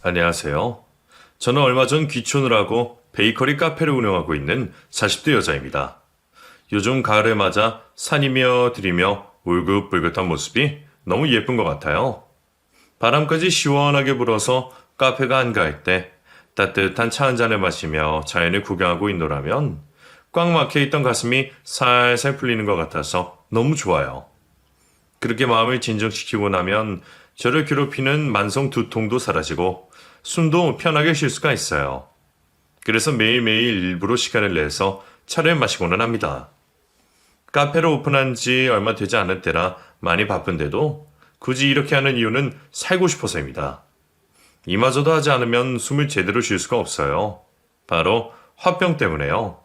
안녕하세요. 저는 얼마 전 귀촌을 하고 베이커리 카페를 운영하고 있는 40대 여자입니다. 요즘 가을을 맞아 산이며 들이며 울긋불긋한 모습이 너무 예쁜 것 같아요. 바람까지 시원하게 불어서 카페가 한가할 때 따뜻한 차 한 잔을 마시며 자연을 구경하고 있노라면 꽉 막혀있던 가슴이 살살 풀리는 것 같아서 너무 좋아요. 그렇게 마음을 진정시키고 나면 저를 괴롭히는 만성 두통도 사라지고 숨도 편하게 쉴 수가 있어요. 그래서 매일매일 일부러 시간을 내서 차를 마시고는 합니다. 카페를 오픈한 지 얼마 되지 않을 때라 많이 바쁜데도 굳이 이렇게 하는 이유는 살고 싶어서입니다. 이마저도 하지 않으면 숨을 제대로 쉴 수가 없어요. 바로 화병 때문에요.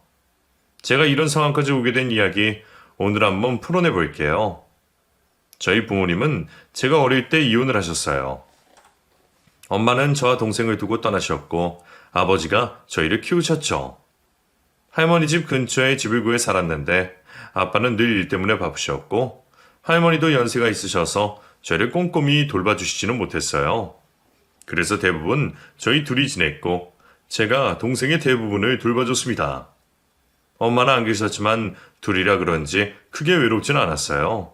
제가 이런 상황까지 오게 된 이야기 오늘 한번 풀어내 볼게요. 저희 부모님은 제가 어릴 때 이혼을 하셨어요. 엄마는 저와 동생을 두고 떠나셨고 아버지가 저희를 키우셨죠. 할머니 집 근처에 집을 구해 살았는데 아빠는 늘 일 때문에 바쁘셨고 할머니도 연세가 있으셔서 저희를 꼼꼼히 돌봐주시지는 못했어요. 그래서 대부분 저희 둘이 지냈고 제가 동생의 대부분을 돌봐줬습니다. 엄마는 안 계셨지만 둘이라 그런지 크게 외롭진 않았어요.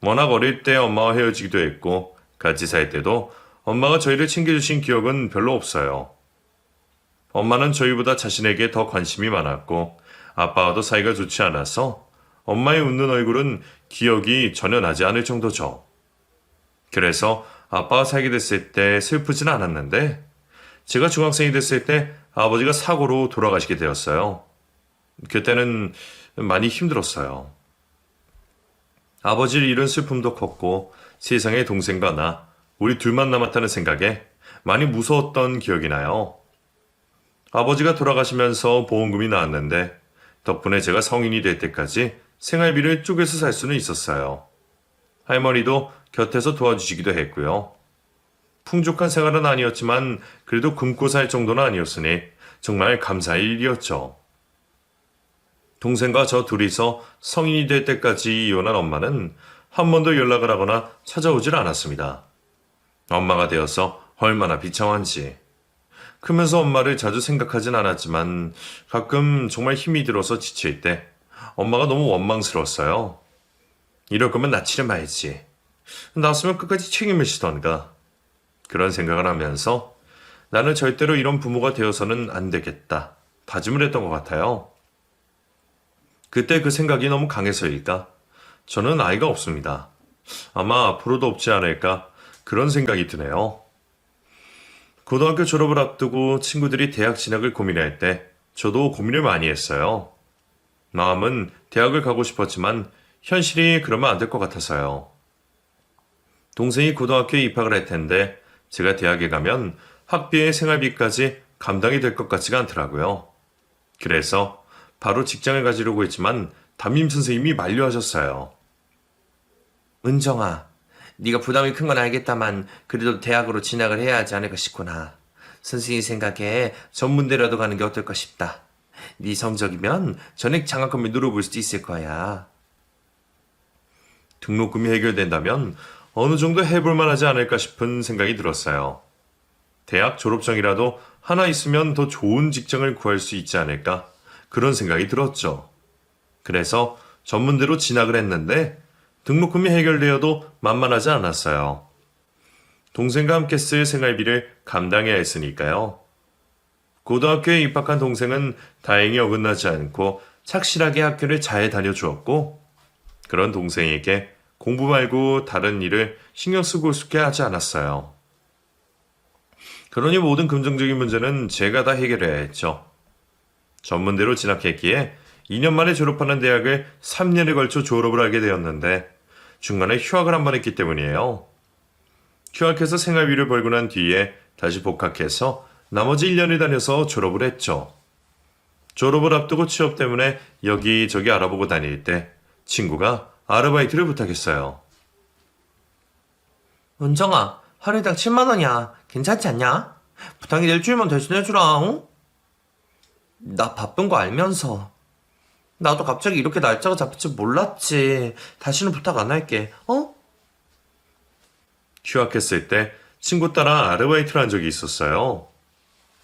워낙 어릴 때 엄마와 헤어지기도 했고 같이 살 때도 엄마가 저희를 챙겨주신 기억은 별로 없어요. 엄마는 저희보다 자신에게 더 관심이 많았고 아빠와도 사이가 좋지 않아서 엄마의 웃는 얼굴은 기억이 전혀 나지 않을 정도죠. 그래서 아빠와 살게 됐을 때 슬프진 않았는데 제가 중학생이 됐을 때 아버지가 사고로 돌아가시게 되었어요. 그때는 많이 힘들었어요. 아버지를 잃은 슬픔도 컸고 세상에 동생과 나 우리 둘만 남았다는 생각에 많이 무서웠던 기억이 나요. 아버지가 돌아가시면서 보험금이 나왔는데 덕분에 제가 성인이 될 때까지 생활비를 쪼개서 살 수는 있었어요. 할머니도 곁에서 도와주시기도 했고요. 풍족한 생활은 아니었지만 그래도 굶고 살 정도는 아니었으니 정말 감사할 일이었죠. 동생과 저 둘이서 성인이 될 때까지 이혼한 엄마는 한 번도 연락을 하거나 찾아오질 않았습니다. 엄마가 되어서 얼마나 비참한지. 크면서 엄마를 자주 생각하진 않았지만 가끔 정말 힘이 들어서 지칠 때 엄마가 너무 원망스러웠어요. 이럴 거면 낳지를 말지. 낳았으면 끝까지 책임을 지던가. 그런 생각을 하면서 나는 절대로 이런 부모가 되어서는 안 되겠다. 다짐을 했던 것 같아요. 그때 그 생각이 너무 강해서일까? 저는 아이가 없습니다. 아마 앞으로도 없지 않을까? 그런 생각이 드네요. 고등학교 졸업을 앞두고 친구들이 대학 진학을 고민할 때 저도 고민을 많이 했어요. 마음은 대학을 가고 싶었지만 현실이 그러면 안 될 것 같아서요. 동생이 고등학교에 입학을 할 텐데 제가 대학에 가면 학비에 생활비까지 감당이 될 것 같지가 않더라고요. 그래서 바로 직장을 가지려고 했지만 담임 선생님이 만류하셨어요. 은정아, 네가 부담이 큰 건 알겠다만 그래도 대학으로 진학을 해야 하지 않을까 싶구나. 선생님 생각에 전문대라도 가는 게 어떨까 싶다. 네 성적이면 전액 장학금을 누려볼 수도 있을 거야. 등록금이 해결된다면 어느 정도 해볼 만하지 않을까 싶은 생각이 들었어요. 대학 졸업장이라도 하나 있으면 더 좋은 직장을 구할 수 있지 않을까 그런 생각이 들었죠. 그래서 전문대로 진학을 했는데 등록금이 해결되어도 만만하지 않았어요. 동생과 함께 쓸 생활비를 감당해야 했으니까요. 고등학교에 입학한 동생은 다행히 어긋나지 않고 착실하게 학교를 잘 다녀주었고 그런 동생에게 공부 말고 다른 일을 신경 쓰고 싶게 하지 않았어요. 그러니 모든 금전적인 문제는 제가 다 해결해야 했죠. 전문대로 진학했기에 2년 만에 졸업하는 대학을 3년에 걸쳐 졸업을 하게 되었는데 중간에 휴학을 한 번 했기 때문이에요. 휴학해서 생활비를 벌고 난 뒤에 다시 복학해서 나머지 1년을 다녀서 졸업을 했죠. 졸업을 앞두고 취업 때문에 여기저기 알아보고 다닐 때 친구가 아르바이트를 부탁했어요. 은정아, 하루당 7만 원이야. 괜찮지 않냐? 부탁이 일주일만 대신해주라, 응? 나 바쁜 거 알면서. 나도 갑자기 이렇게 날짜가 잡힐 줄 몰랐지. 다시는 부탁 안 할게, 어? 휴학했을 때 친구 따라 아르바이트를 한 적이 있었어요.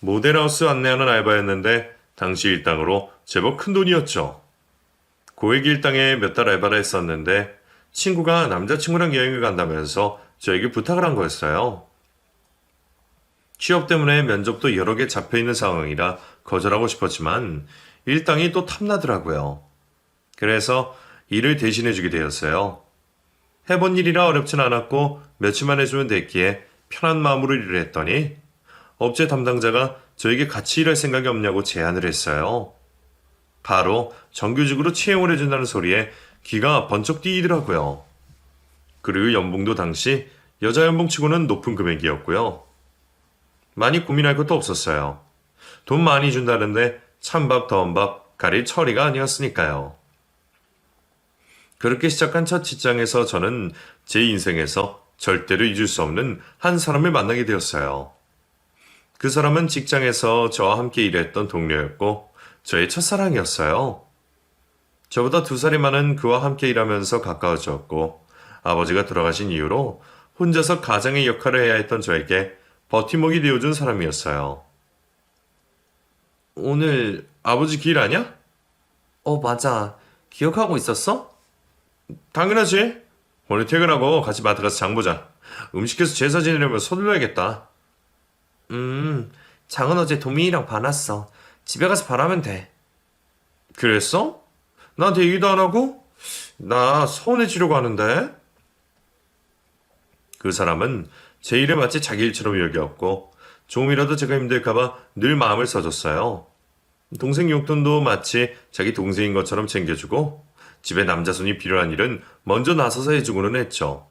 모델하우스 안내하는 알바였는데 당시 일당으로 제법 큰 돈이었죠. 고액 일당에 몇 달 알바를 했었는데 친구가 남자친구랑 여행을 간다면서 저에게 부탁을 한 거였어요. 취업 때문에 면접도 여러 개 잡혀있는 상황이라 거절하고 싶었지만 일당이 또 탐나더라고요. 그래서 일을 대신해주게 되었어요. 해본 일이라 어렵진 않았고 며칠만 해주면 됐기에 편한 마음으로 일을 했더니 업체 담당자가 저에게 같이 일할 생각이 없냐고 제안을 했어요. 바로 정규직으로 채용을 해준다는 소리에 귀가 번쩍 뛰더라고요. 그리고 연봉도 당시 여자 연봉치고는 높은 금액이었고요. 많이 고민할 것도 없었어요. 돈 많이 준다는데 찬밥 더운밥 가릴 처리가 아니었으니까요. 그렇게 시작한 첫 직장에서 저는 제 인생에서 절대로 잊을 수 없는 한 사람을 만나게 되었어요. 그 사람은 직장에서 저와 함께 일했던 동료였고 저의 첫사랑이었어요. 저보다 2살이 많은 그와 함께 일하면서 가까워졌고 아버지가 돌아가신 이후로 혼자서 가장의 역할을 해야 했던 저에게 버팀목이 되어준 사람이었어요. 오늘 아버지 기일 아냐? 맞아. 기억하고 있었어? 당연하지. 오늘 퇴근하고 같이 마트 가서 장 보자. 음식해서 제사 지내려면 서둘러야겠다. 장은 어제 도민이랑 봐놨어. 집에 가서 바라면 돼. 그랬어? 나한테 얘기도 안 하고? 나 서운해지려고 하는데. 그 사람은 제 일을 마치 자기 일처럼 여겼고 조금이라도 제가 힘들까봐 늘 마음을 써줬어요. 동생 용돈도 마치 자기 동생인 것처럼 챙겨주고 집에 남자 손이 필요한 일은 먼저 나서서 해주고는 했죠.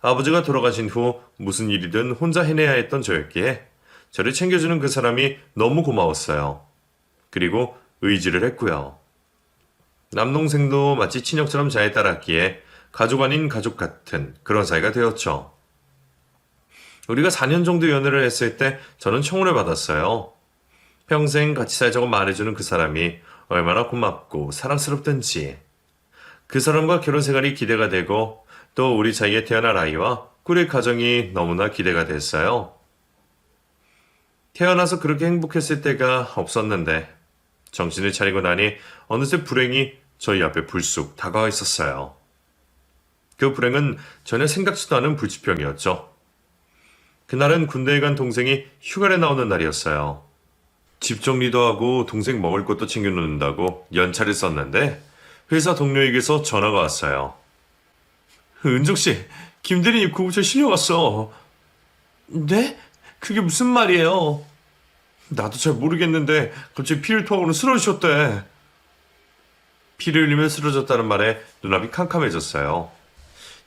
아버지가 돌아가신 후 무슨 일이든 혼자 해내야 했던 저였기에 저를 챙겨주는 그 사람이 너무 고마웠어요. 그리고 의지를 했고요. 남동생도 마치 친형처럼 잘 따랐기에 가족 아닌 가족 같은 그런 사이가 되었죠. 우리가 4년 정도 연애를 했을 때 저는 청혼을 받았어요. 평생 같이 살자고 말해주는 그 사람이 얼마나 고맙고 사랑스럽던지. 그 사람과 결혼 생활이 기대가 되고 또 우리 사이에 태어날 아이와 꾸릴 가정이 너무나 기대가 됐어요. 태어나서 그렇게 행복했을 때가 없었는데 정신을 차리고 나니 어느새 불행이 저희 앞에 불쑥 다가와 있었어요. 그 불행은 전혀 생각지도 않은 불치병이었죠. 그날은 군대에 간 동생이 휴가를 나오는 날이었어요. 집 정리도 하고 동생 먹을 것도 챙겨놓는다고 연차를 썼는데 회사 동료에게서 전화가 왔어요. 은정씨, 김대리님 구급차에 실려갔어. 네? 그게 무슨 말이에요? 나도 잘 모르겠는데 갑자기 피를 토하고는 쓰러지셨대. 피를 흘리며 쓰러졌다는 말에 눈앞이 캄캄해졌어요.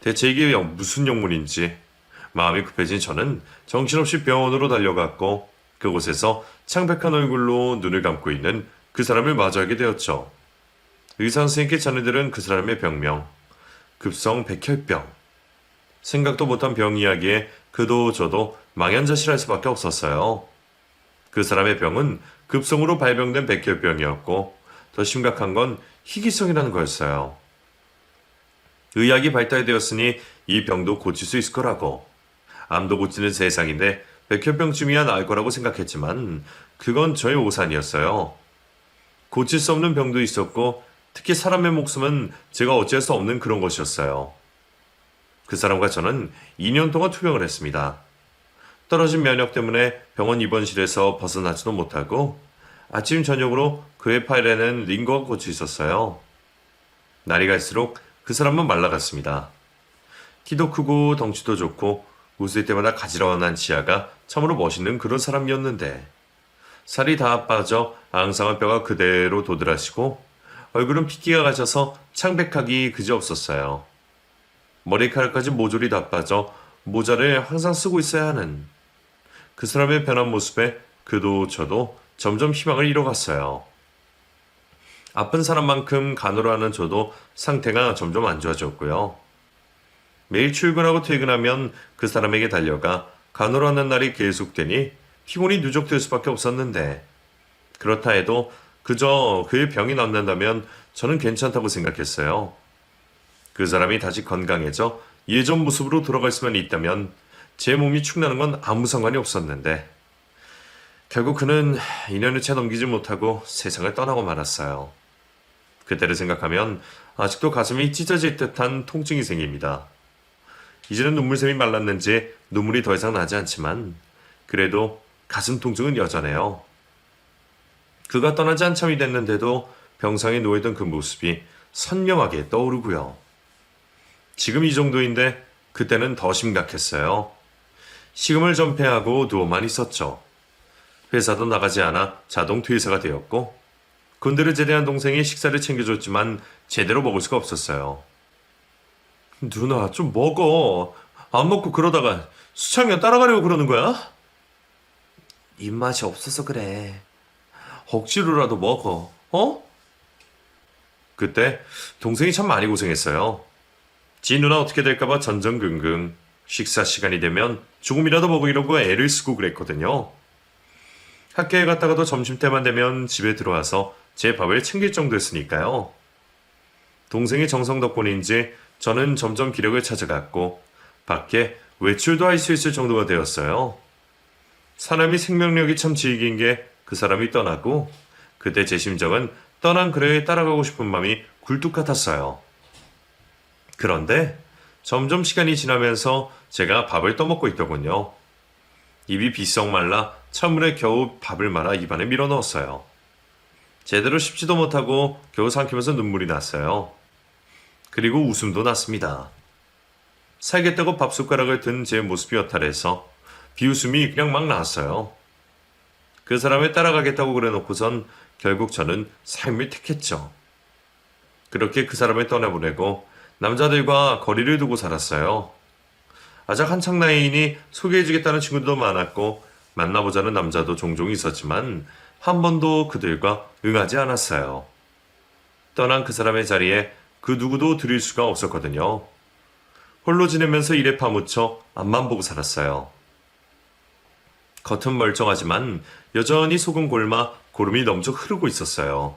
대체 이게 무슨 영문인지 마음이 급해진 저는 정신없이 병원으로 달려갔고 그곳에서 창백한 얼굴로 눈을 감고 있는 그 사람을 마주하게 되었죠. 의사 선생님께 전해들은 그 사람의 병명, 급성 백혈병. 생각도 못한 병 이야기에 그도 저도 망연자실할 수밖에 없었어요. 그 사람의 병은 급성으로 발병된 백혈병이었고 더 심각한 건 희귀성이라는 거였어요. 의학이 발달되었으니 이 병도 고칠 수 있을 거라고. 암도 고치는 세상인데 백혈병쯤이야 나을 거라고 생각했지만 그건 저의 오산이었어요. 고칠 수 없는 병도 있었고 특히 사람의 목숨은 제가 어찌할 수 없는 그런 것이었어요. 그 사람과 저는 2년 동안 투병을 했습니다. 떨어진 면역 때문에 병원 입원실에서 벗어나지도 못하고 아침 저녁으로 그의 팔에는 링거가 꽂혀 있었어요. 날이 갈수록 그 사람은 말라갔습니다. 키도 크고 덩치도 좋고 웃을 때마다 가지런한 치아가 참으로 멋있는 그런 사람이었는데 살이 다 빠져 앙상한 뼈가 그대로 도드라지고 얼굴은 핏기가 가셔서 창백하기 그지없었어요. 머리카락까지 모조리 다 빠져 모자를 항상 쓰고 있어야 하는 그 사람의 변한 모습에 그도 저도 점점 희망을 잃어갔어요. 아픈 사람만큼 간호하는 저도 상태가 점점 안 좋아졌고요. 매일 출근하고 퇴근하면 그 사람에게 달려가 간호를 하는 날이 계속되니 피곤이 누적될 수밖에 없었는데 그렇다 해도 그저 그의 병이 낫는다면 저는 괜찮다고 생각했어요. 그 사람이 다시 건강해져 예전 모습으로 돌아갈 수만 있다면 제 몸이 축나는 건 아무 상관이 없었는데 결국 그는 2년을 채 넘기지 못하고 세상을 떠나고 말았어요. 그때를 생각하면 아직도 가슴이 찢어질 듯한 통증이 생깁니다. 이제는 눈물샘이 말랐는지 눈물이 더 이상 나지 않지만 그래도 가슴 통증은 여전해요. 그가 떠나지 한참이 됐는데도 병상에 누워있던 그 모습이 선명하게 떠오르고요. 지금 이 정도인데 그때는 더 심각했어요. 식음을 전폐하고 누워만 있었죠. 회사도 나가지 않아 자동 퇴사가 되었고 군대를 제대한 동생이 식사를 챙겨줬지만 제대로 먹을 수가 없었어요. 누나 좀 먹어. 안 먹고 그러다가 수창이가 따라가려고 그러는 거야? 입맛이 없어서 그래. 억지로라도 먹어. 어? 그때 동생이 참 많이 고생했어요. 지 누나 어떻게 될까봐 전전긍긍. 식사 시간이 되면 조금이라도 먹으려고 애를 쓰고 그랬거든요. 학교에 갔다가도 점심때만 되면 집에 들어와서 제 밥을 챙길 정도였으니까요. 동생의 정성 덕분인지 저는 점점 기력을 찾아갔고 밖에 외출도 할 수 있을 정도가 되었어요. 사람이 생명력이 참 질긴 게 그 사람이 떠나고 그때 제 심정은 떠난 그를 따라가고 싶은 마음이 굴뚝 같았어요. 그런데 점점 시간이 지나면서 제가 밥을 떠먹고 있더군요. 입이 비썩 말라 찬물에 겨우 밥을 말아 입안에 밀어 넣었어요. 제대로 씹지도 못하고 겨우 삼키면서 눈물이 났어요. 그리고 웃음도 났습니다. 살겠다고 밥숟가락을 든 제 모습이 허탈해서 비웃음이 그냥 막 나왔어요. 그 사람을 따라가겠다고 그래놓고선 결국 저는 삶을 택했죠. 그렇게 그 사람을 떠나보내고 남자들과 거리를 두고 살았어요. 아직 한창 나이이니 소개해주겠다는 친구들도 많았고 만나보자는 남자도 종종 있었지만 한 번도 그들과 응하지 않았어요. 떠난 그 사람의 자리에 그 누구도 들일 수가 없었거든요. 홀로 지내면서 일에 파묻혀 앞만 보고 살았어요. 겉은 멀쩡하지만 여전히 속은 골마 고름이 넘쳐 흐르고 있었어요.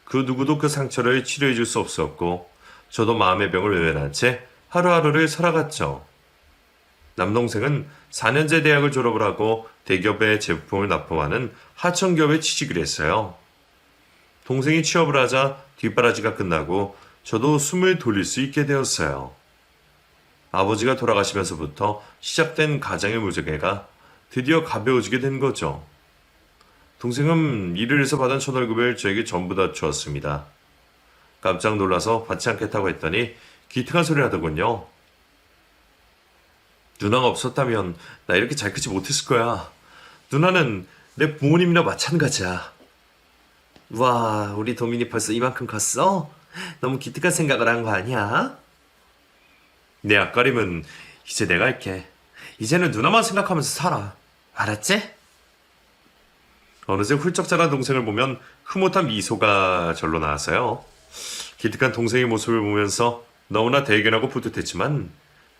그 누구도 그 상처를 치료해 줄 수 없었고 저도 마음의 병을 외면한 채 하루하루를 살아갔죠. 남동생은 4년제 대학을 졸업을 하고 대기업에 제품을 납품하는 하청기업에 취직을 했어요. 동생이 취업을 하자 뒷바라지가 끝나고 저도 숨을 돌릴 수 있게 되었어요. 아버지가 돌아가시면서부터 시작된 가장의 무게가 드디어 가벼워지게 된 거죠. 동생은 일을 해서 받은 첫월급을 저에게 전부 다 주었습니다. 깜짝 놀라서 받지 않겠다고 했더니 기특한 소리를 하더군요. 누나가 없었다면 나 이렇게 잘 크지 못했을 거야. 누나는 내 부모님이나 마찬가지야. 와, 우리 도민이 벌써 이만큼 컸어? 너무 기특한 생각을 한 거 아니야? 내 앞가림은 이제 내가 할게. 이제는 누나만 생각하면서 살아. 알았지? 어느새 훌쩍 자란 동생을 보면 흐뭇한 미소가 절로 나왔어요. 기특한 동생의 모습을 보면서 너무나 대견하고 뿌듯했지만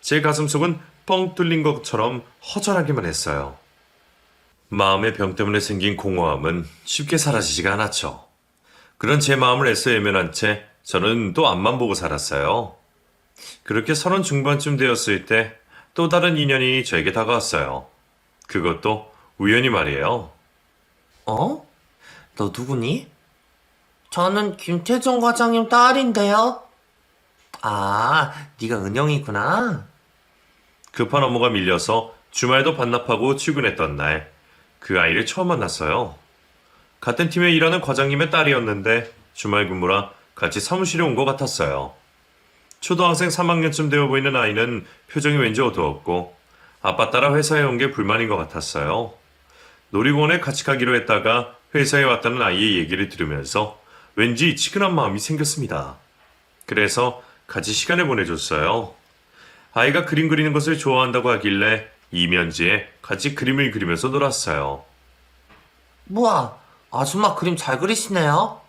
제 가슴속은 뻥 뚫린 것처럼 허전하기만 했어요. 마음의 병 때문에 생긴 공허함은 쉽게 사라지지가 않았죠. 그런 제 마음을 애써 외면한 채 저는 또 앞만 보고 살았어요. 그렇게 30 중반쯤 되었을 때 또 다른 인연이 저에게 다가왔어요. 그것도 우연히 말이에요. 어? 너 누구니? 저는 김태종 과장님 딸인데요. 아, 네가 은영이구나. 급한 업무가 밀려서 주말도 반납하고 출근했던 날, 그 아이를 처음 만났어요. 같은 팀에 일하는 과장님의 딸이었는데 주말 근무라 같이 사무실에 온 것 같았어요. 초등학생 3학년쯤 되어 보이는 아이는 표정이 왠지 어두웠고 아빠 따라 회사에 온 게 불만인 것 같았어요. 놀이공원에 같이 가기로 했다가 회사에 왔다는 아이의 얘기를 들으면서 왠지 치근한 마음이 생겼습니다. 그래서 같이 시간을 보내줬어요. 아이가 그림 그리는 것을 좋아한다고 하길래 이면지에 같이 그림을 그리면서 놀았어요. 우와, 아줌마 그림 잘 그리시네요.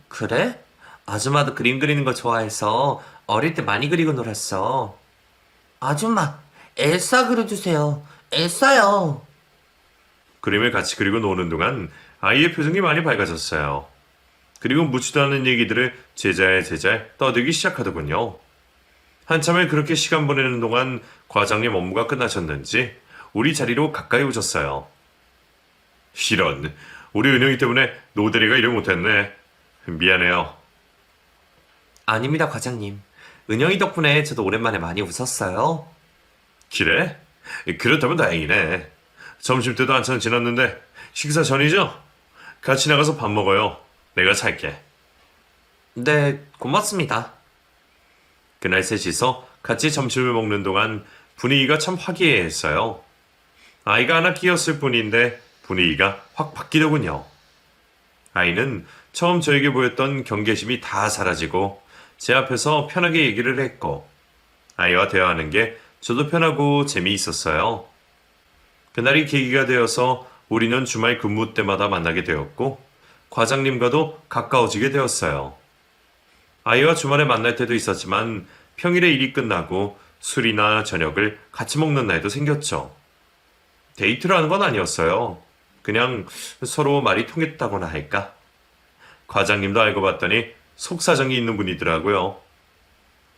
그래? 아줌마도 그림 그리는 거 좋아해서 어릴 때 많이 그리고 놀았어. 아줌마, 엘사 그려주세요. 엘사요. 그림을 같이 그리고 노는 동안 아이의 표정이 많이 밝아졌어요. 그리고 묻지도 않은 얘기들을 제자에 떠들기 시작하더군요. 한참을 그렇게 시간 보내는 동안 과장님 업무가 끝나셨는지 우리 자리로 가까이 오셨어요. 이런, 우리 은영이 때문에 노대리가 일을 못했네. 미안해요. 아닙니다, 과장님. 은영이 덕분에 저도 오랜만에 많이 웃었어요. 그래? 그렇다면 다행이네. 점심때도 한참 지났는데 식사 전이죠? 같이 나가서 밥 먹어요. 내가 살게. 네, 고맙습니다. 그날 셋이서 같이 점심을 먹는 동안 분위기가 참 화기애애했어요. 아이가 하나 끼었을 뿐인데 분위기가 확 바뀌더군요. 아이는 처음 저에게 보였던 경계심이 다 사라지고 제 앞에서 편하게 얘기를 했고 아이와 대화하는 게 저도 편하고 재미있었어요. 그날이 계기가 되어서 우리는 주말 근무 때마다 만나게 되었고 과장님과도 가까워지게 되었어요. 아이와 주말에 만날 때도 있었지만 평일에 일이 끝나고 술이나 저녁을 같이 먹는 날도 생겼죠. 데이트를 하는 건 아니었어요. 그냥 서로 말이 통했다고나 할까? 과장님도 알고 봤더니 속사정이 있는 분이더라고요.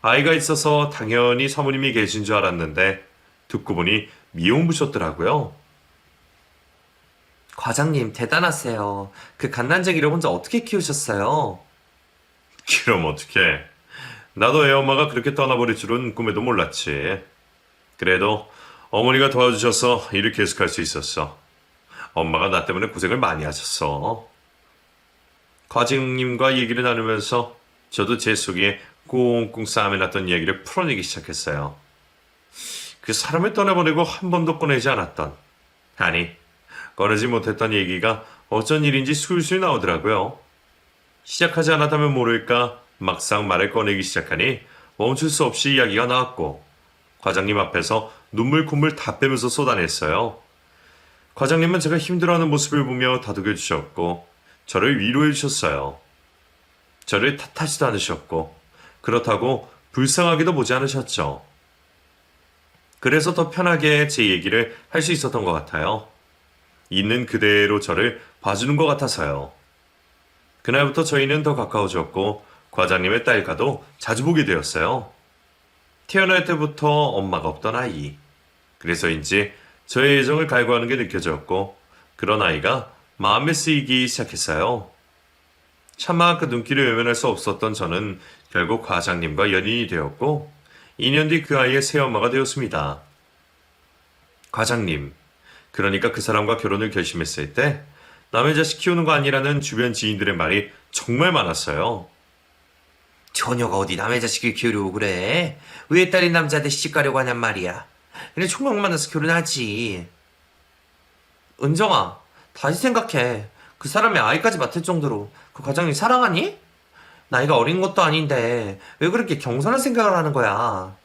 아이가 있어서 당연히 사모님이 계신 줄 알았는데 듣고 보니 미용부셨더라고요. 과장님, 대단하세요. 그 갓난쟁이를 혼자 어떻게 키우셨어요? 그럼 어떡해. 나도 애 엄마가 그렇게 떠나버릴 줄은 꿈에도 몰랐지. 그래도 어머니가 도와주셔서 일을 계속할 수 있었어. 엄마가 나 때문에 고생을 많이 하셨어. 과장님과 얘기를 나누면서 저도 제 속에 꽁꽁 싸매놨던 이야기를 풀어내기 시작했어요. 그 사람을 떠나보내고 한 번도 꺼내지 않았던, 아니, 꺼내지 못했던 얘기가 어쩐 일인지 술술 나오더라고요. 시작하지 않았다면 모를까 막상 말을 꺼내기 시작하니 멈출 수 없이 이야기가 나왔고 과장님 앞에서 눈물 콧물 다 빼면서 쏟아냈어요. 과장님은 제가 힘들어하는 모습을 보며 다독여 주셨고 저를 위로해 주셨어요. 저를 탓하지도 않으셨고 그렇다고 불쌍하게도 보지 않으셨죠. 그래서 더 편하게 제 얘기를 할 수 있었던 것 같아요. 있는 그대로 저를 봐주는 것 같아서요. 그날부터 저희는 더 가까워졌고 과장님의 딸과도 자주 보게 되었어요. 태어날 때부터 엄마가 없던 아이. 그래서인지 저의 애정을 갈구하는 게 느껴졌고 그런 아이가 마음에 쓰이기 시작했어요. 차마 그 눈길을 외면할 수 없었던 저는 결국 과장님과 연인이 되었고 2년 뒤 그 아이의 새엄마가 되었습니다. 과장님, 그러니까 그 사람과 결혼을 결심했을 때 남의 자식 키우는 거 아니라는 주변 지인들의 말이 정말 많았어요. 처녀가 어디 남의 자식을 키우려고 그래? 왜 딸인 남자한테 시집가려고 하냔 말이야. 그냥 총각 만나서 결혼하지. 은정아, 다시 생각해. 그 사람이 아이까지 맡을 정도로 그 과장님 사랑하니? 나이가 어린 것도 아닌데 왜 그렇게 경솔한 생각을 하는 거야?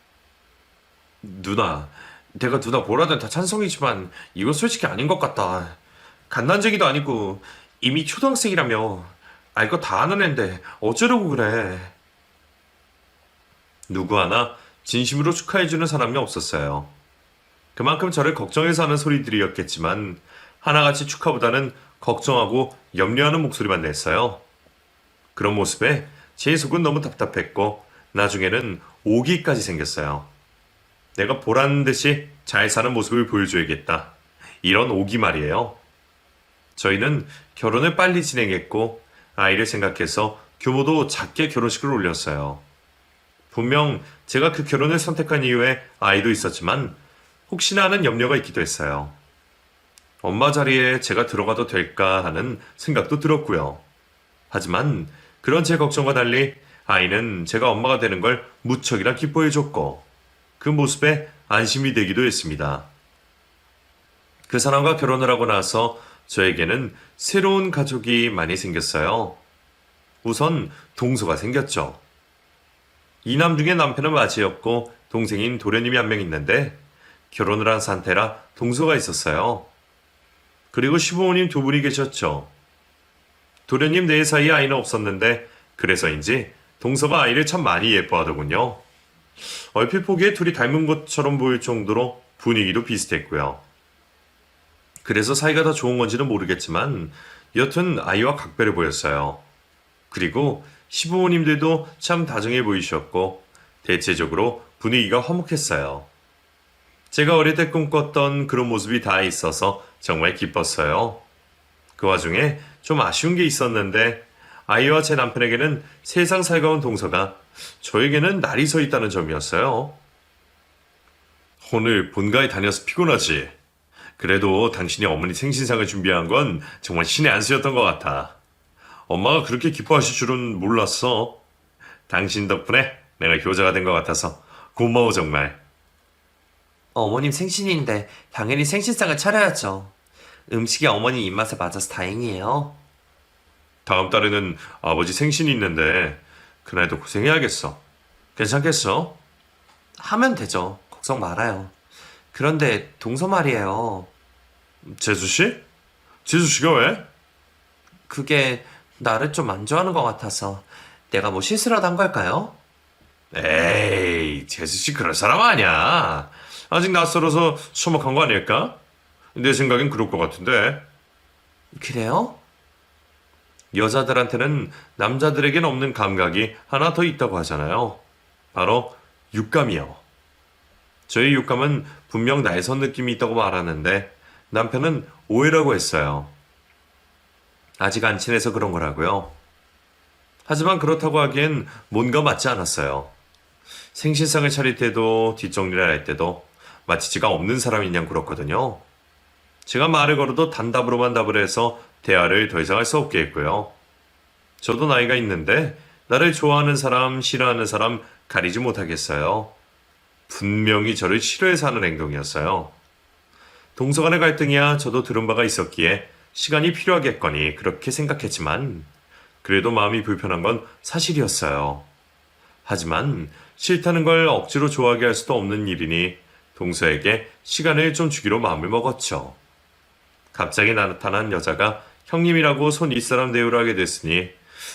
누나, 내가 누나 뭐라든 다 찬성이지만 이건 솔직히 아닌 것 같다. 갓난쟁이도 아니고 이미 초등학생이라며 알 거 다 아는 앤데 어쩌려고 그래. 누구 하나 진심으로 축하해주는 사람이 없었어요. 그만큼 저를 걱정해서 하는 소리들이었겠지만 하나같이 축하보다는 걱정하고 염려하는 목소리만 냈어요. 그런 모습에 제 속은 너무 답답했고 나중에는 오기까지 생겼어요. 내가 보란 듯이 잘 사는 모습을 보여줘야겠다. 이런 오기 말이에요. 저희는 결혼을 빨리 진행했고 아이를 생각해서 규모도 작게 결혼식을 올렸어요. 분명 제가 그 결혼을 선택한 이유에 아이도 있었지만 혹시나 하는 염려가 있기도 했어요. 엄마 자리에 제가 들어가도 될까 하는 생각도 들었고요. 하지만 그런 제 걱정과 달리 아이는 제가 엄마가 되는 걸 무척이나 기뻐해줬고 그 모습에 안심이 되기도 했습니다. 그 사람과 결혼을 하고 나서 저에게는 새로운 가족이 많이 생겼어요. 우선 동서가 생겼죠. 이남 중에 남편은 마지였고 동생인 도련님이 한 명 있는데 결혼을 한 상태라 동서가 있었어요. 그리고 시부모님 두 분이 계셨죠. 도련님 네 사이에 아이는 없었는데 그래서인지 동서가 아이를 참 많이 예뻐하더군요. 얼핏 보기에 둘이 닮은 것처럼 보일 정도로 분위기도 비슷했고요. 그래서 사이가 더 좋은 건지는 모르겠지만 여튼 아이와 각별해 보였어요. 그리고 시부모님들도 참 다정해 보이셨고 대체적으로 분위기가 화목했어요. 제가 어릴 때 꿈꿨던 그런 모습이 다 있어서 정말 기뻤어요. 그 와중에 좀 아쉬운 게 있었는데 아이와 제 남편에게는 세상 살가운 동서가 저에게는 날이 서 있다는 점이었어요. 오늘 본가에 다녀서 피곤하지? 그래도 당신이 어머니 생신상을 준비한 건 정말 신의 한 수였던 것 같아. 엄마가 그렇게 기뻐하실 줄은 몰랐어. 당신 덕분에 내가 효자가 된 것 같아서 고마워 정말. 어머님 생신인데 당연히 생신상을 차려야죠. 음식이 어머님 입맛에 맞아서 다행이에요. 다음 달에는 아버지 생신이 있는데 그날도 고생해야겠어. 괜찮겠어? 하면 되죠. 걱정 말아요. 그런데 동서 말이에요. 재수씨? 재수씨가 왜? 그게 나를 좀 안 좋아하는 것 같아서 내가 뭐 실수라도 한 걸까요? 에이, 재수씨 그럴 사람 아니야. 아직 낯설어서 서먹한 거 아닐까? 내 생각엔 그럴 것 같은데. 그래요? 여자들한테는 남자들에겐 없는 감각이 하나 더 있다고 하잖아요. 바로 육감이요. 저희 육감은 분명 날선 느낌이 있다고 말하는데 남편은 오해라고 했어요. 아직 안 친해서 그런 거라고요. 하지만 그렇다고 하기엔 뭔가 맞지 않았어요. 생신상을 차릴 때도 뒷정리를 할 때도 마치 제가 없는 사람인 양 그렇거든요. 제가 말을 걸어도 단답으로만 답을 해서 대화를 더 이상 할 수 없게 했고요. 저도 나이가 있는데 나를 좋아하는 사람, 싫어하는 사람 가리지 못하겠어요. 분명히 저를 싫어해서 하는 행동이었어요. 동서 간의 갈등이야 저도 들은 바가 있었기에 시간이 필요하겠거니 그렇게 생각했지만 그래도 마음이 불편한 건 사실이었어요. 하지만 싫다는 걸 억지로 좋아하게 할 수도 없는 일이니 동서에게 시간을 좀 주기로 마음을 먹었죠. 갑자기 나타난 여자가 형님이라고 손 윗사람 대우를 하게 됐으니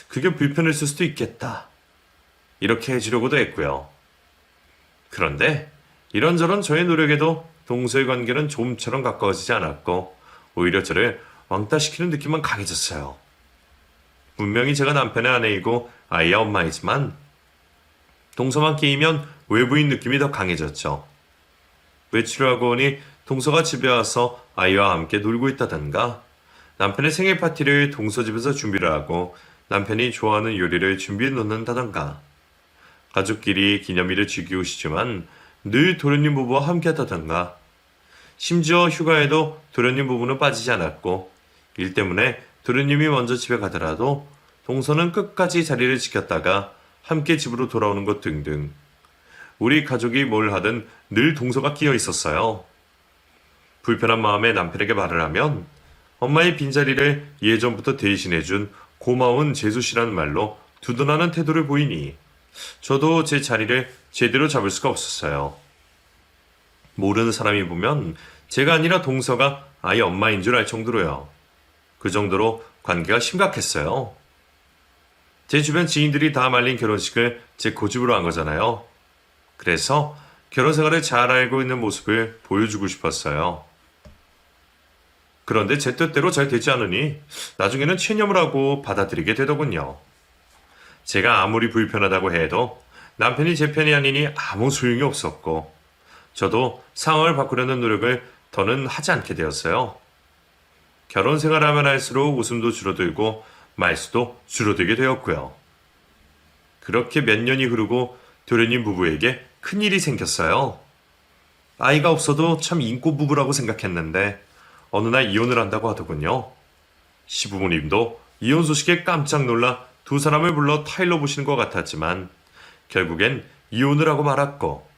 그게 불편했을 수도 있겠다. 이렇게 해주려고도 했고요. 그런데 이런저런 저의 노력에도 동서의 관계는 좀처럼 가까워지지 않았고 오히려 저를 왕따시키는 느낌만 강해졌어요. 분명히 제가 남편의 아내이고 아이의 엄마이지만 동서만 끼이면 외부인 느낌이 더 강해졌죠. 외출을 하고 오니 동서가 집에 와서 아이와 함께 놀고 있다던가 남편의 생일 파티를 동서 집에서 준비를 하고 남편이 좋아하는 요리를 준비해 놓는다던가 가족끼리 기념일을 즐기고 싶지만 늘 도련님 부부와 함께 하다던가 심지어 휴가에도 도련님 부부는 빠지지 않았고 일 때문에 도련님이 먼저 집에 가더라도 동서는 끝까지 자리를 지켰다가 함께 집으로 돌아오는 것 등등 우리 가족이 뭘 하든 늘 동서가 끼어 있었어요. 불편한 마음에 남편에게 말을 하면 엄마의 빈자리를 예전부터 대신해준 고마운 재수씨라는 말로 두둔하는 태도를 보이니 저도 제 자리를 제대로 잡을 수가 없었어요. 모르는 사람이 보면 제가 아니라 동서가 아이 엄마인 줄 알 정도로요. 그 정도로 관계가 심각했어요. 제 주변 지인들이 다 말린 결혼식을 제 고집으로 한 거잖아요. 그래서 결혼 생활을 잘 알고 있는 모습을 보여주고 싶었어요. 그런데 제 뜻대로 잘 되지 않으니 나중에는 체념을 하고 받아들이게 되더군요. 제가 아무리 불편하다고 해도 남편이 제 편이 아니니 아무 소용이 없었고 저도 상황을 바꾸려는 노력을 더는 하지 않게 되었어요. 결혼 생활을 하면 할수록 웃음도 줄어들고 말수도 줄어들게 되었고요. 그렇게 몇 년이 흐르고 도련님 부부에게 큰일이 생겼어요. 아이가 없어도 참 인고 부부라고 생각했는데 어느 날 이혼을 한다고 하더군요. 시부모님도 이혼 소식에 깜짝 놀라 두 사람을 불러 타일러 보시는 것 같았지만 결국엔 이혼을 하고 말았고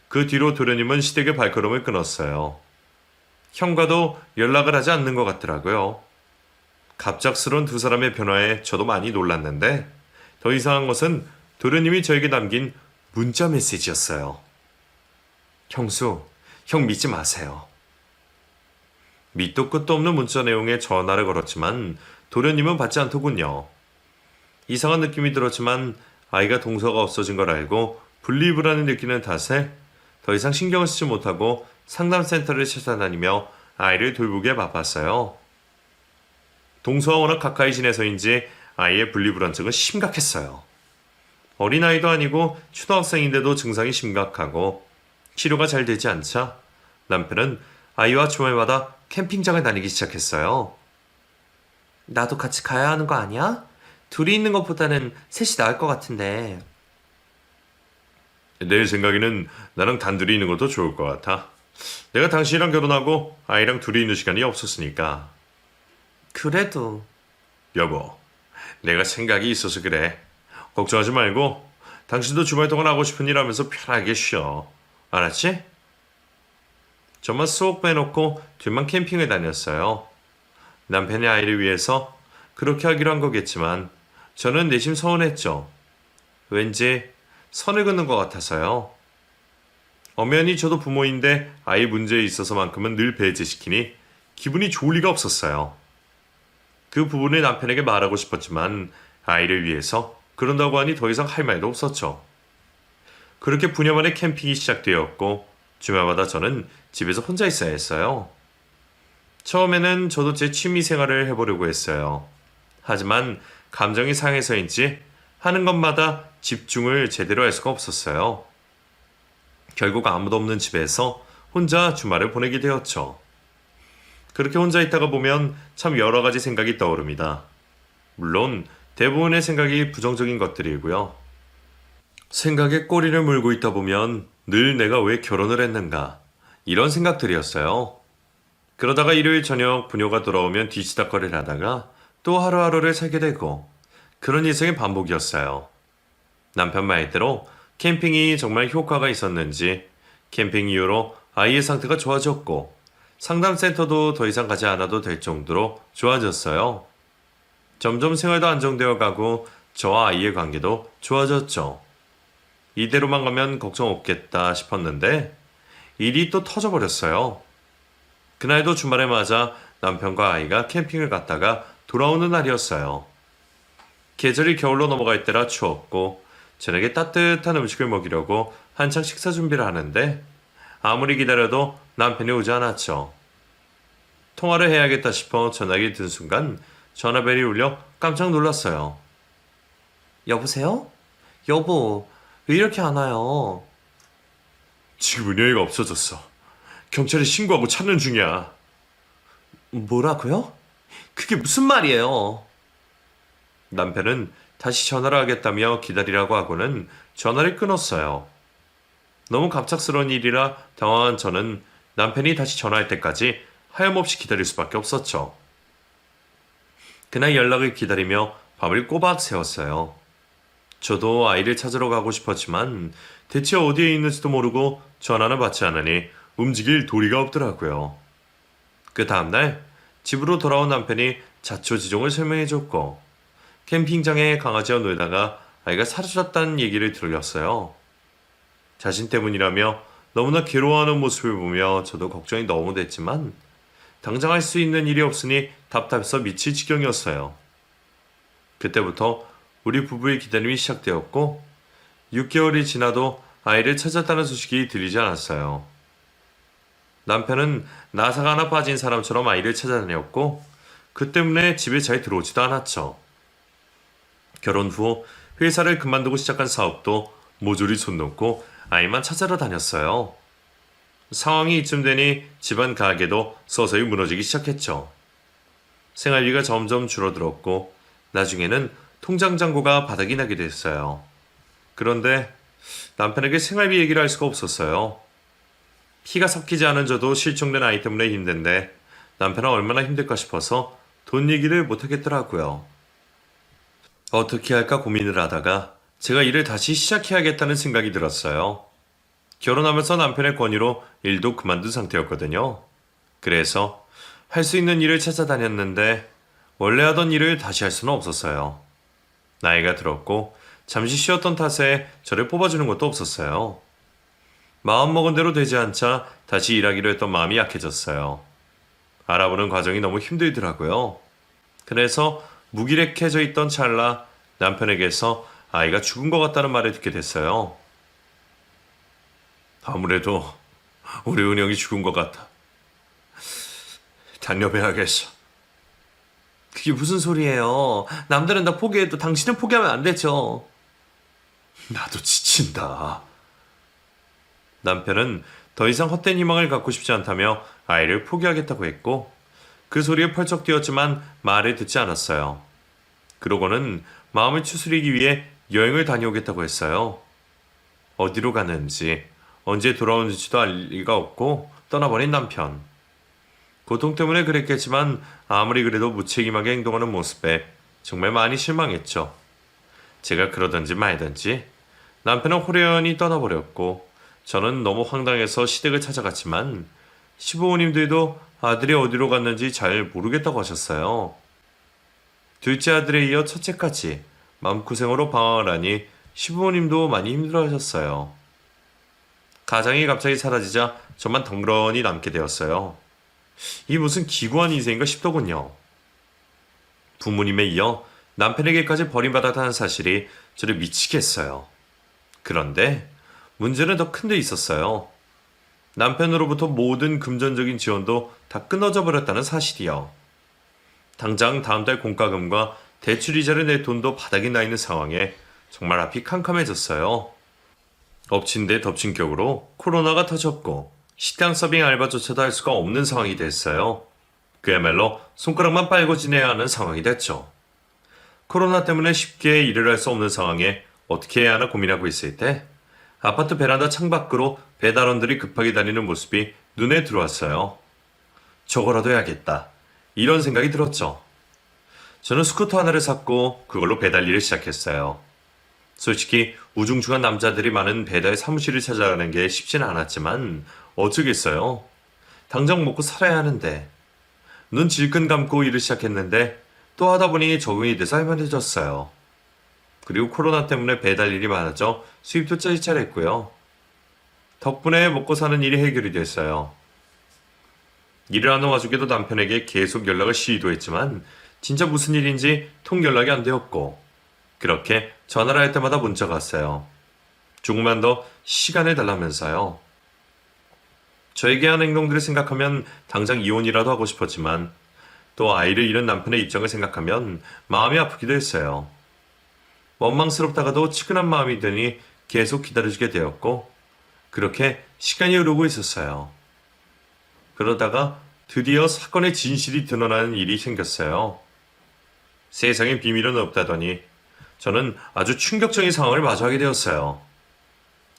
그 뒤로 도련님은 시댁의 발걸음을 끊었어요. 형과도 연락을 하지 않는 것 같더라고요. 갑작스런 두 사람의 변화에 저도 많이 놀랐는데 더 이상한 것은 도련님이 저에게 남긴 문자 메시지였어요. 형수, 형 믿지 마세요. 밑도 끝도 없는 문자 내용에 전화를 걸었지만 도련님은 받지 않더군요. 이상한 느낌이 들었지만 아이가 동서가 없어진 걸 알고 분리불안을 느끼는 탓에 더 이상 신경을 쓰지 못하고 상담센터를 찾아다니며 아이를 돌보기에 바빴어요. 동서와 워낙 가까이 지내서인지 아이의 분리불안증은 심각했어요. 어린아이도 아니고 초등학생인데도 증상이 심각하고 치료가 잘 되지 않자 남편은 아이와 주말마다 캠핑장을 다니기 시작했어요. 나도 같이 가야 하는 거 아니야? 둘이 있는 것보다는 셋이 나을 것 같은데. 내 생각에는 나랑 단둘이 있는 것도 좋을 것 같아. 내가 당신이랑 결혼하고 아이랑 둘이 있는 시간이 없었으니까. 그래도 여보, 내가 생각이 있어서 그래. 걱정하지 말고 당신도 주말 동안 하고 싶은 일 하면서 편하게 쉬어. 알았지? 저만 쏙 빼놓고 둘만 캠핑을 다녔어요. 남편이 아이를 위해서 그렇게 하기로 한 거겠지만 저는 내심 서운했죠. 왠지 선을 긋는 것 같아서요. 엄연히 저도 부모인데 아이 문제에 있어서만큼은 늘 배제시키니 기분이 좋을 리가 없었어요. 그 부분을 남편에게 말하고 싶었지만 아이를 위해서 그런다고 하니 더 이상 할 말도 없었죠. 그렇게 부녀 만에 캠핑이 시작되었고 주말마다 저는 집에서 혼자 있어야 했어요. 처음에는 저도 제 취미 생활을 해보려고 했어요. 하지만 감정이 상해서인지 하는 것마다 집중을 제대로 할 수가 없었어요. 결국 아무도 없는 집에서 혼자 주말을 보내게 되었죠. 그렇게 혼자 있다가 보면 참 여러 가지 생각이 떠오릅니다. 물론 대부분의 생각이 부정적인 것들이고요. 생각에 꼬리를 물고 있다 보면 늘 내가 왜 결혼을 했는가 이런 생각들이었어요. 그러다가 일요일 저녁 부녀가 돌아오면 뒤치다꺼리를 하다가 또 하루하루를 살게 되고 그런 일상의 반복이었어요. 남편 말대로 캠핑이 정말 효과가 있었는지 캠핑 이후로 아이의 상태가 좋아졌고 상담센터도 더 이상 가지 않아도 될 정도로 좋아졌어요. 점점 생활도 안정되어 가고 저와 아이의 관계도 좋아졌죠. 이대로만 가면 걱정 없겠다 싶었는데 일이 또 터져버렸어요. 그날도 주말에 맞아 남편과 아이가 캠핑을 갔다가 돌아오는 날이었어요. 계절이 겨울로 넘어갈 때라 추웠고 저녁에 따뜻한 음식을 먹이려고 한창 식사 준비를 하는데 아무리 기다려도 남편이 오지 않았죠. 통화를 해야겠다 싶어 전화기 든 순간 전화벨이 울려 깜짝 놀랐어요. 여보세요? 여보, 왜 이렇게 안 와요? 지금 은영이가 없어졌어. 경찰에 신고하고 찾는 중이야. 뭐라고요? 그게 무슨 말이에요? 남편은 다시 전화를 하겠다며 기다리라고 하고는 전화를 끊었어요. 너무 갑작스러운 일이라 당황한 저는 남편이 다시 전화할 때까지 하염없이 기다릴 수밖에 없었죠. 그날 연락을 기다리며 밤을 꼬박 새웠어요. 저도 아이를 찾으러 가고 싶었지만 대체 어디에 있는지도 모르고 전화는 받지 않으니 움직일 도리가 없더라고요. 그 다음날 집으로 돌아온 남편이 자초지종을 설명해줬고 캠핑장에 강아지와 놀다가 아이가 사라졌다는 얘기를 들렸어요. 자신 때문이라며 너무나 괴로워하는 모습을 보며 저도 걱정이 너무 됐지만 당장 할 수 있는 일이 없으니 답답해서 미칠 지경이었어요. 그때부터 우리 부부의 기다림이 시작되었고 6개월이 지나도 아이를 찾았다는 소식이 들리지 않았어요. 남편은 나사가 하나 빠진 사람처럼 아이를 찾아다녔고 그 때문에 집에 잘 들어오지도 않았죠. 결혼 후 회사를 그만두고 시작한 사업도 모조리 손 놓고 아이만 찾아러 다녔어요. 상황이 이쯤 되니 집안 가게도 서서히 무너지기 시작했죠. 생활비가 점점 줄어들었고 나중에는 통장 잔고가 바닥이 나게 됐어요. 그런데 남편에게 생활비 얘기를 할 수가 없었어요. 피가 섞이지 않은 저도 실종된 아이 때문에 힘든데 남편은 얼마나 힘들까 싶어서 돈 얘기를 못하겠더라고요. 어떻게 할까 고민을 하다가 제가 일을 다시 시작해야겠다는 생각이 들었어요. 결혼하면서 남편의 권유로 일도 그만둔 상태였거든요. 그래서 할 수 있는 일을 찾아다녔는데 원래 하던 일을 다시 할 수는 없었어요. 나이가 들었고 잠시 쉬었던 탓에 저를 뽑아주는 것도 없었어요. 마음먹은 대로 되지 않자 다시 일하기로 했던 마음이 약해졌어요. 알아보는 과정이 너무 힘들더라고요. 그래서 무기력해져 있던 찰나 남편에게서 아이가 죽은 것 같다는 말을 듣게 됐어요. 아무래도 우리 은영이 죽은 것 같아. 단념해야겠어. 그게 무슨 소리예요? 남들은 다 포기해도 당신은 포기하면 안 되죠. 나도 지친다. 남편은 더 이상 헛된 희망을 갖고 싶지 않다며 아이를 포기하겠다고 했고 그 소리에 펄쩍 뛰었지만 말을 듣지 않았어요. 그러고는 마음을 추스리기 위해 여행을 다녀오겠다고 했어요. 어디로 가는지 언제 돌아오는지도 알 리가 없고 떠나버린 남편. 고통 때문에 그랬겠지만 아무리 그래도 무책임하게 행동하는 모습에 정말 많이 실망했죠. 제가 그러든지 말든지 남편은 호련히 떠나버렸고 저는 너무 황당해서 시댁을 찾아갔지만 시부모님들도 아들이 어디로 갔는지 잘 모르겠다고 하셨어요. 둘째 아들에 이어 첫째까지 마음고생으로 방황을 하니 시부모님도 많이 힘들어하셨어요. 가장이 갑자기 사라지자 저만 덩그러니 남게 되었어요. 이 무슨 기구한 인생인가 싶더군요. 부모님에 이어 남편에게까지 버림받았다는 사실이 저를 미치게 했어요. 그런데 문제는 더 큰 데 있었어요. 남편으로부터 모든 금전적인 지원도 다 끊어져 버렸다는 사실이요. 당장 다음 달 공과금과 대출이자를 낼 돈도 바닥이 나 있는 상황에 정말 앞이 캄캄해졌어요. 엎친 데 덮친 격으로 코로나가 터졌고 식당 서빙 알바조차도 할 수가 없는 상황이 됐어요. 그야말로 손가락만 빨고 지내야 하는 상황이 됐죠. 코로나 때문에 쉽게 일을 할 수 없는 상황에 어떻게 해야 하나 고민하고 있을 때 아파트 베란다 창밖으로 배달원들이 급하게 다니는 모습이 눈에 들어왔어요. 저거라도 해야겠다. 이런 생각이 들었죠. 저는 스쿠터 하나를 샀고 그걸로 배달 일을 시작했어요. 솔직히 우중충한 남자들이 많은 배달 사무실을 찾아가는 게 쉽지는 않았지만 어쩌겠어요. 당장 먹고 살아야 하는데. 눈 질끈 감고 일을 시작했는데 또 하다 보니 적응이 돼서 할만해졌어요. 그리고 코로나 때문에 배달 일이 많아져 수입도 짜릿짜릿했고요. 덕분에 먹고 사는 일이 해결이 됐어요. 일을 하는 와중에도 남편에게 계속 연락을 시도했지만 진짜 무슨 일인지 통 연락이 안 되었고 그렇게 전화를 할 때마다 문자가 왔어요. 조금만 더 시간을 달라면서요. 저에게 한 행동들을 생각하면 당장 이혼이라도 하고 싶었지만 또 아이를 잃은 남편의 입장을 생각하면 마음이 아프기도 했어요. 원망스럽다가도 치근한 마음이 드니 계속 기다려주게 되었고 그렇게 시간이 흐르고 있었어요. 그러다가 드디어 사건의 진실이 드러나는 일이 생겼어요. 세상에 비밀은 없다더니 저는 아주 충격적인 상황을 마주하게 되었어요.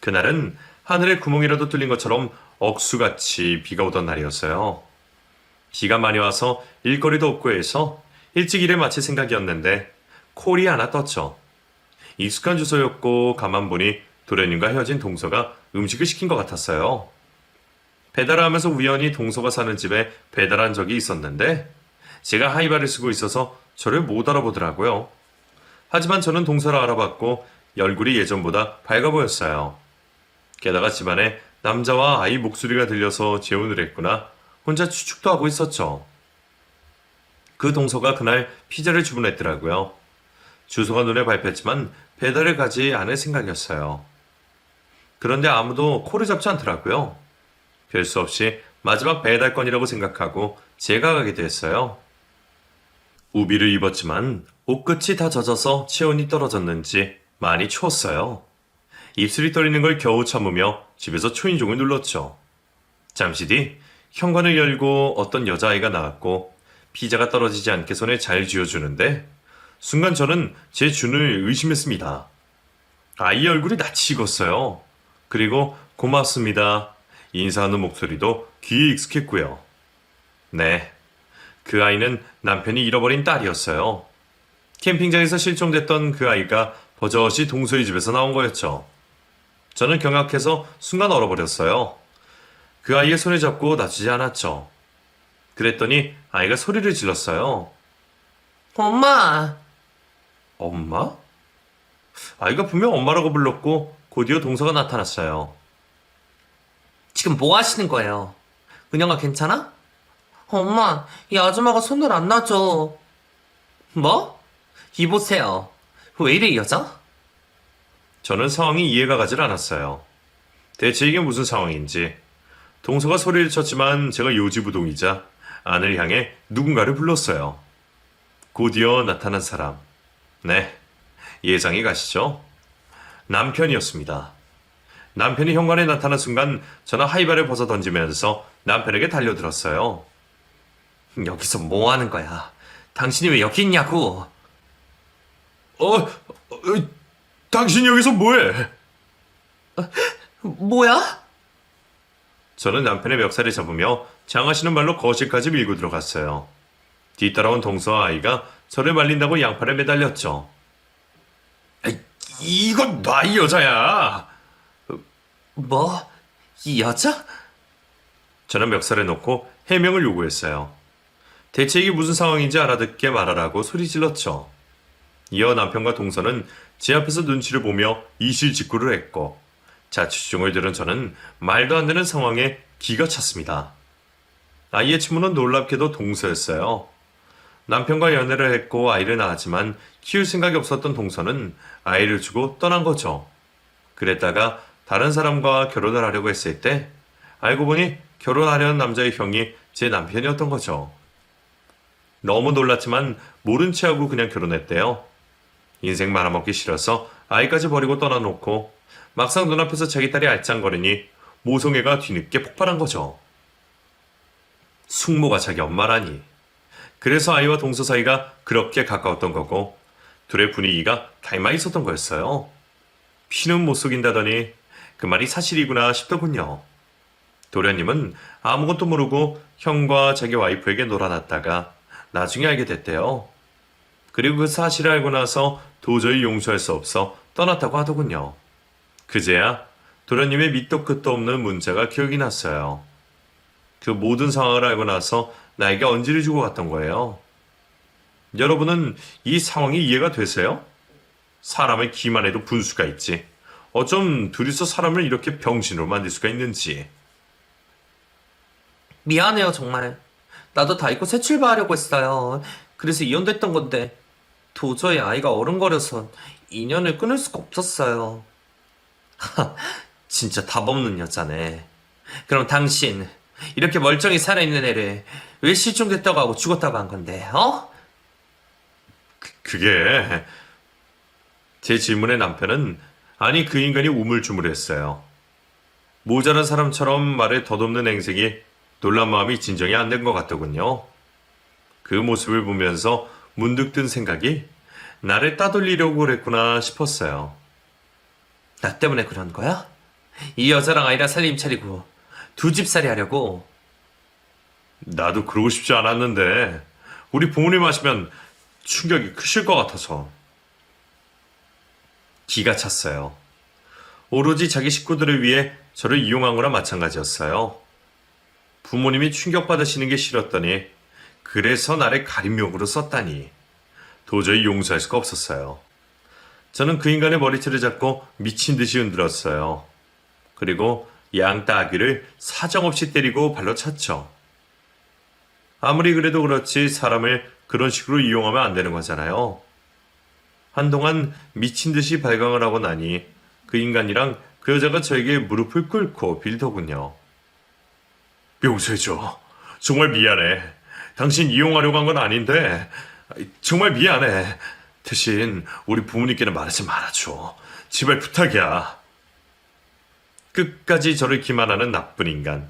그날은 하늘에 구멍이라도 뚫린 것처럼 억수같이 비가 오던 날이었어요. 비가 많이 와서 일거리도 없고 해서 일찍 일을 마칠 생각이었는데 콜이 하나 떴죠. 익숙한 주소였고 가만 보니 도련님과 헤어진 동서가 음식을 시킨 것 같았어요. 배달을 하면서 우연히 동서가 사는 집에 배달한 적이 있었는데 제가 하이바를 쓰고 있어서 저를 못 알아보더라고요. 하지만 저는 동서를 알아봤고 얼굴이 예전보다 밝아 보였어요. 게다가 집안에 남자와 아이 목소리가 들려서 재혼을 했구나 혼자 추측도 하고 있었죠. 그 동서가 그날 피자를 주문했더라고요. 주소가 눈에 밟혔지만 배달을 가지 않을 생각이었어요. 그런데 아무도 코를 잡지 않더라고요. 별 수 없이 마지막 배달건이라고 생각하고 제가 가게 됐어요. 우비를 입었지만 옷끝이 다 젖어서 체온이 떨어졌는지 많이 추웠어요. 입술이 떨리는 걸 겨우 참으며 집에서 초인종을 눌렀죠. 잠시 뒤 현관을 열고 어떤 여자아이가 나왔고 피자가 떨어지지 않게 손에 잘 쥐어주는데 순간 저는 제 준을 의심했습니다. 아이 얼굴이 낯이 익었어요. 그리고 고맙습니다. 인사하는 목소리도 귀에 익숙했고요. 네, 그 아이는 남편이 잃어버린 딸이었어요. 캠핑장에서 실종됐던 그 아이가 버젓이 동서의 집에서 나온 거였죠. 저는 경악해서 순간 얼어버렸어요. 그 아이의 손을 잡고 놔주지 않았죠. 그랬더니 아이가 소리를 질렀어요. 엄마! 엄마? 아이가 분명 엄마라고 불렀고 곧이어 동서가 나타났어요. 지금 뭐 하시는 거예요? 은영아 괜찮아? 엄마, 이 아줌마가 손을 안 놔줘. 뭐? 이보세요. 왜 이래 이 여자? 저는 상황이 이해가 가질 않았어요. 대체 이게 무슨 상황인지. 동서가 소리를 쳤지만 제가 요지부동이자 안을 향해 누군가를 불렀어요. 곧이어 나타난 사람. 네, 예상이 가시죠? 남편이었습니다. 남편이 현관에 나타난 순간 저는 하이바를 벗어 던지면서 남편에게 달려들었어요. 여기서 뭐 하는 거야? 당신이 왜 여기 있냐고? 당신 여기서 뭐해? 뭐야? 저는 남편의 멱살을 잡으며 장하시는 말로 거실까지 밀고 들어갔어요. 뒤따라온 동서와 아이가 저를 말린다고 양팔에 매달렸죠. 이건 놔, 이 여자야! 뭐? 이 여자? 저는 멱살에 놓고 해명을 요구했어요. 대체 이게 무슨 상황인지 알아듣게 말하라고 소리 질렀죠. 이어 남편과 동서는 제 앞에서 눈치를 보며 이실직고를 했고 자취중을 들은 저는 말도 안 되는 상황에 기가 찼습니다. 아이의 친모는 놀랍게도 동서였어요. 남편과 연애를 했고 아이를 낳았지만 키울 생각이 없었던 동서는 아이를 주고 떠난 거죠. 그랬다가 다른 사람과 결혼을 하려고 했을 때 알고 보니 결혼하려는 남자의 형이 제 남편이었던 거죠. 너무 놀랐지만 모른 체하고 그냥 결혼했대요. 인생 말아먹기 싫어서 아이까지 버리고 떠나놓고 막상 눈앞에서 자기 딸이 알짱거리니 모성애가 뒤늦게 폭발한 거죠. 숙모가 자기 엄마라니. 그래서 아이와 동서 사이가 그렇게 가까웠던 거고 둘의 분위기가 닮아 있었던 거였어요. 피는 못 속인다더니 그 말이 사실이구나 싶더군요. 도련님은 아무것도 모르고 형과 자기 와이프에게 놀아놨다가 나중에 알게 됐대요. 그리고 그 사실을 알고 나서 도저히 용서할 수 없어 떠났다고 하더군요. 그제야 도련님의 밑도 끝도 없는 문자가 기억이 났어요. 그 모든 상황을 알고 나서 나에게 언지를 주고 갔던 거예요. 여러분은 이 상황이 이해가 되세요? 사람의 기만 해도 분수가 있지. 어쩜 둘이서 사람을 이렇게 병신으로 만들 수가 있는지. 미안해요, 정말. 나도 다 잊고 새 출발하려고 했어요. 그래서 이혼됐던 건데 도저히 아이가 어른거려서 인연을 끊을 수가 없었어요. 진짜 답 없는 여자네. 그럼 당신 이렇게 멀쩡히 살아있는 애를 왜 실종됐다고 하고 죽었다고 한 건데, 어? 그게 제 질문에 남편은 아니 그 인간이 우물쭈물했어요. 모자란 사람처럼 말을 덧없는 행색이 놀란 마음이 진정이 안 된 것 같더군요. 그 모습을 보면서 문득 든 생각이 나를 따돌리려고 그랬구나 싶었어요. 나 때문에 그런 거야? 이 여자랑 아이랑 살림 차리고 두 집살이 하려고? 나도 그러고 싶지 않았는데 우리 부모님 하시면 충격이 크실 것 같아서. 기가 찼어요. 오로지 자기 식구들을 위해 저를 이용한 거나 마찬가지였어요. 부모님이 충격받으시는 게 싫었더니 그래서 나를 가림용으로 썼다니 도저히 용서할 수가 없었어요. 저는 그 인간의 머리채를 잡고 미친 듯이 흔들었어요. 그리고 양따귀를 사정없이 때리고 발로 찼죠. 아무리 그래도 그렇지 사람을 그런 식으로 이용하면 안 되는 거잖아요. 한동안 미친 듯이 발광을 하고 나니 그 인간이랑 그 여자가 저에게 무릎을 꿇고 빌더군요. 용서해줘. 정말 미안해. 당신 이용하려고 한 건 아닌데 정말 미안해. 대신 우리 부모님께는 말하지 말아줘. 제발 부탁이야. 끝까지 저를 기만하는 나쁜 인간.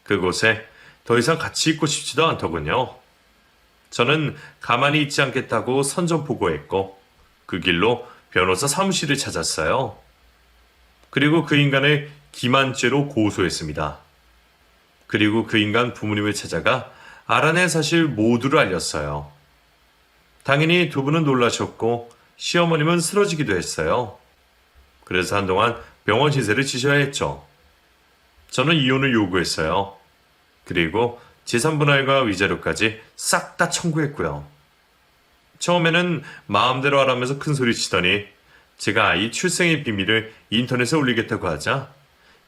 그곳에 더 이상 같이 있고 싶지도 않더군요. 저는 가만히 있지 않겠다고 선전포고했고 그 길로 변호사 사무실을 찾았어요. 그리고 그 인간을 기만죄로 고소했습니다. 그리고 그 인간 부모님을 찾아가 알아낸 사실 모두를 알렸어요. 당연히 두 분은 놀라셨고 시어머님은 쓰러지기도 했어요. 그래서 한동안 병원 신세를 지셔야 했죠. 저는 이혼을 요구했어요. 그리고 재산분할과 위자료까지 싹 다 청구했고요. 처음에는 마음대로 하라면서 큰소리 치더니 제가 아이 출생의 비밀을 인터넷에 올리겠다고 하자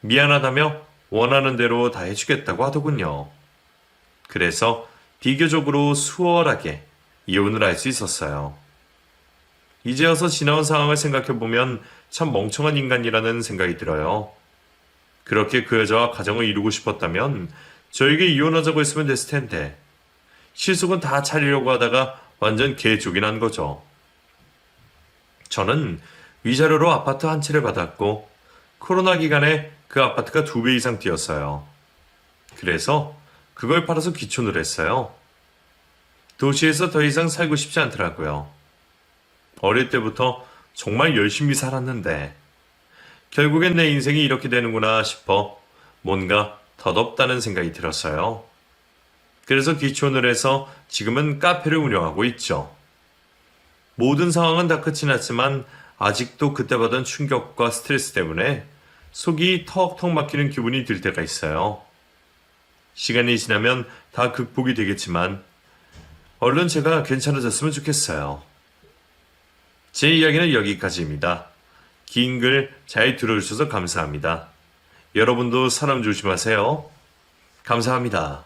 미안하다며 원하는 대로 다 해주겠다고 하더군요. 그래서 비교적으로 수월하게 이혼을 할 수 있었어요. 이제 와서 지나온 상황을 생각해보면 참 멍청한 인간이라는 생각이 들어요. 그렇게 그 여자와 가정을 이루고 싶었다면 저에게 이혼하자고 했으면 됐을 텐데 실속은 다 차리려고 하다가 완전 개쪽이 난 거죠. 저는 위자료로 아파트 한 채를 받았고 코로나 기간에 그 아파트가 2배 이상 뛰었어요. 그래서 그걸 팔아서 귀촌을 했어요. 도시에서 더 이상 살고 싶지 않더라고요. 어릴 때부터 정말 열심히 살았는데 결국엔 내 인생이 이렇게 되는구나 싶어 뭔가 덧없다는 생각이 들었어요. 그래서 귀촌을 해서 지금은 카페를 운영하고 있죠. 모든 상황은 다 끝이 났지만 아직도 그때 받은 충격과 스트레스 때문에 속이 턱턱 막히는 기분이 들 때가 있어요. 시간이 지나면 다 극복이 되겠지만 얼른 제가 괜찮아졌으면 좋겠어요. 제 이야기는 여기까지입니다. 긴 글 잘 들어주셔서 감사합니다. 여러분도 사람 조심하세요. 감사합니다.